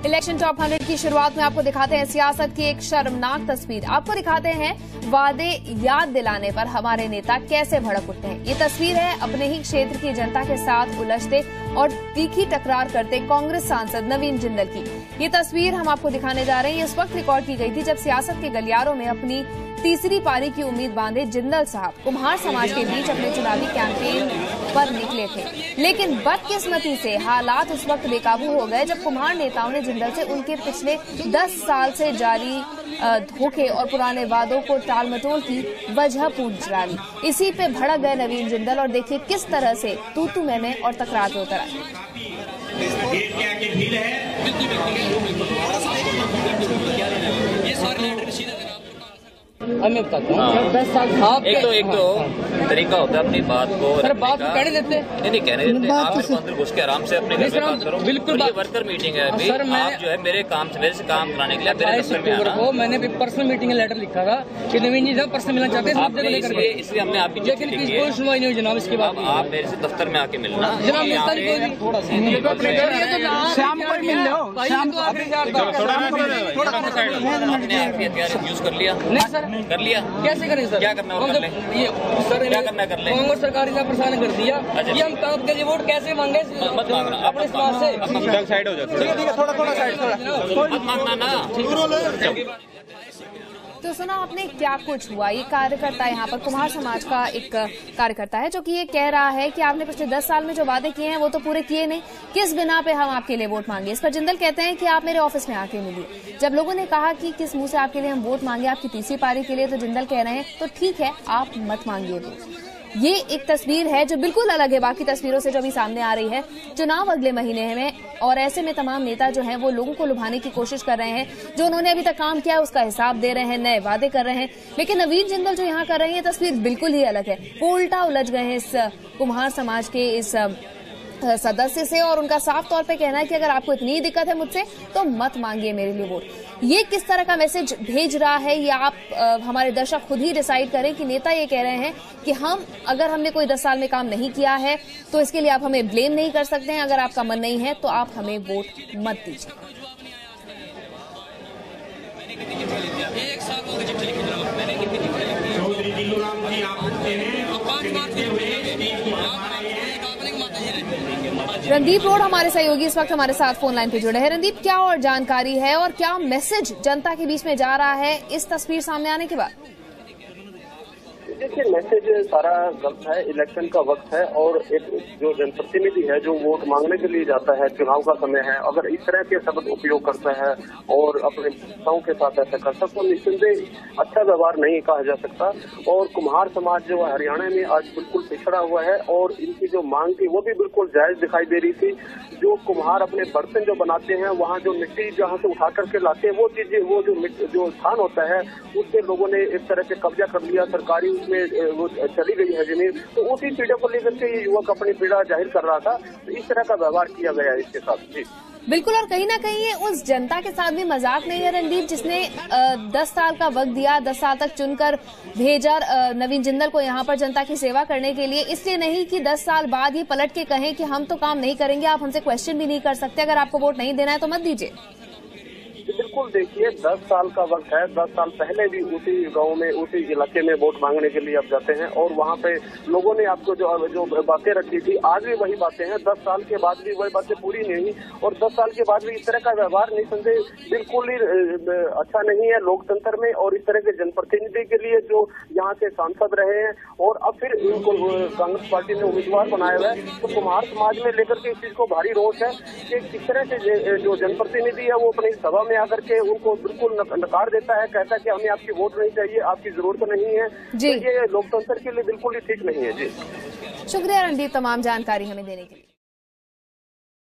Election top 100 की शुरुआत में आपको दिखाते हैं सियासत की एक शर्मनाक तस्वीर। आपको दिखाते हैं वादे याद दिलाने पर हमारे नेता कैसे भड़क उठते हैं। ये तस्वीर है अपने ही क्षेत्र की जनता के साथ उलझते और तीखी टकरार करते कांग्रेस सांसद नवीन जिंदल की। ये तस्वीर हम आपको दिखाने जा रहे हैं। ये उस वक्त रिकॉर्ड की गई थी जब सियासत के गलियारों में अपनी तीसरी पारी की उम्मीद बांधे जिंदल साहब कुम्हार समाज के बीच अपने चुनावी कैंपेन पर निकले थे, लेकिन बदकिस्मती से हालात उस वक्त बेकाबू हो गए जब कुम्हार नेताओं ने जिंदल से उनके पिछले 10 साल से जारी धोखे और पुराने वादों को टालमटोल की वजह पूछ डाली। इसी पे भड़क गए नवीन जिंदल और देखिए किस तरह से तू मैं और तकरार पे उतर आए। मैं बताता हूँ 10 साल एक तो तरीका होता है अपनी बात को सर बात कहने देते नहीं कहने देते आप अंदर घुस के आराम से अपने घर में बात करो। बिल्कुल ये वर्कर मीटिंग है अभी। सर आप जो है मेरे से काम कराने के लिए मेरे दफ्तर में आना। मैंने भी पर्सनल मीटिंग में लेटर लिखा था कि नवीन जी साहब पर्सनल मिलना चाहते हैं, इसलिए हमने आपकी लेकिन कोई सुनवाई नहीं हुई जनाब। इसके बाद आप मेरे से दफ्तर में आके मिलना यूज कर लिया कर लिया कैसे करें सर? क्या करना है ये सर क्या करना कर ले कांग्रेस सरकार ने परेशान कर दिया कि हम काम के लिए वोट कैसे मांगे? मत मांगना अपने समाज से साइड हो जाए थोड़ा मत मांगना ना। तो सुना आपने क्या कुछ हुआ। ये कार्यकर्ता यहाँ पर कुम्हार समाज का एक कार्यकर्ता है जो कि ये कह रहा है कि आपने पिछले 10 साल में जो वादे किए हैं वो तो पूरे किए नहीं, किस बिना पे हम आपके लिए वोट मांगे। इस पर जिंदल कहते हैं कि आप मेरे ऑफिस में आके मिलिए। जब लोगों ने कहा कि किस मुंह से आपके लिए हम वोट मांगे आपकी तीसरी पारी के लिए, तो जिंदल कह रहे हैं तो ठीक है आप मत मांगिए वोट। ये एक तस्वीर है जो बिल्कुल अलग है बाकी तस्वीरों से जो अभी सामने आ रही है। चुनाव अगले महीने में और ऐसे में तमाम नेता जो हैं वो लोगों को लुभाने की कोशिश कर रहे हैं। जो उन्होंने अभी तक काम किया है उसका हिसाब दे रहे हैं, नए वादे कर रहे हैं। लेकिन नवीन जिंदल जो यहाँ कर रहे हैं ये तस्वीर बिल्कुल ही अलग है। वो उल्टा उलझ गए हैं इस कुम्हार समाज के इस सदस्य से और उनका साफ तौर पे कहना है कि अगर आपको इतनी दिक्कत है मुझसे तो मत मांगिए मेरे लिए वोट। ये किस तरह का मैसेज भेज रहा है ये आप हमारे दर्शक खुद ही डिसाइड करें कि नेता ये कह रहे हैं कि अगर हमने कोई 10 साल में काम नहीं किया है तो इसके लिए आप हमें ब्लेम नहीं कर सकते हैं। अगर आपका मन नहीं है तो आप हमें वोट मत दीजिए। रणदीप रोड हमारे सहयोगी इस वक्त हमारे साथ फोन लाइन पे जुड़े हैं। रणदीप, क्या और जानकारी है और क्या मैसेज जनता के बीच में जा रहा है इस तस्वीर सामने आने के बाद? देखिए मैसेज सारा गलत है। इलेक्शन का वक्त है और एक जो जनप्रतिनिधि है जो वोट मांगने के लिए जाता है, चुनाव का समय है, अगर इस तरह के शब्द उपयोग करता है और अपने नेताओं के साथ ऐसा करता है तो निस्संदेह अच्छा व्यवहार नहीं कहा जा सकता। और कुम्हार समाज जो हरियाणा में आज बिल्कुल पिछड़ा हुआ है और इनकी जो मांग थी वो भी बिल्कुल जायज दिखाई दे रही थी। जो कुम्हार अपने बर्तन जो बनाते हैं वहाँ जो मिट्टी जहाँ से उठा करके लाते हैं वो चीजें वो जो स्थान होता है उससे लोगों ने एक तरह से कब्जा कर लिया, सरकारी में वो चली गई है जमीन। तो उसी पीड़ा को लेकर के ये युवक अपनी पीड़ा जाहिर कर रहा था। तो इस तरह का व्यवहार किया गया इसके साथ। जी बिल्कुल, और कहीं ना कहीं ये उस जनता के साथ भी मजाक नहीं है रणदीप जिसने 10 साल का वक्त दिया, 10 साल तक चुनकर भेजा नवीन जिंदल को यहाँ पर जनता की सेवा करने के लिए। इसलिए नहीं कि 10 साल बाद ही पलट के कहें कि हम तो काम नहीं करेंगे, आप हमसे क्वेश्चन भी नहीं कर सकते, अगर आपको वोट नहीं देना है तो मत दीजिए। बिल्कुल, देखिए 10 साल का वक्त है। 10 साल पहले भी उसी गांव में उसी इलाके में वोट मांगने के लिए आप जाते हैं और वहां पे लोगों ने आपको जो बातें रखी थी आज भी वही बातें हैं। 10 साल के बाद भी वही बातें पूरी नहीं और 10 साल के बाद भी इस तरह का व्यवहार निसंदेह बिल्कुल ही अच्छा नहीं है लोकतंत्र में। और इस तरह के जनप्रतिनिधि के लिए जो यहाँ के सांसद रहे हैं और अब फिर इनको कांग्रेस पार्टी ने उम्मीदवार बनाया हुआ है, तो कुम्हार समाज में लेकर के इस चीज को भारी रोष है कि किस तरह से जो जनप्रतिनिधि है वो अपनी सभा में आकर के उनको बिल्कुल नकार देता है, कहता है कि हमें आपकी वोट नहीं चाहिए, आपकी जरूरत नहीं है। तो ये लोकतंत्र के लिए बिल्कुल ही ठीक नहीं है। जी शुक्रिया रणदीप तमाम जानकारी हमें देने के लिए।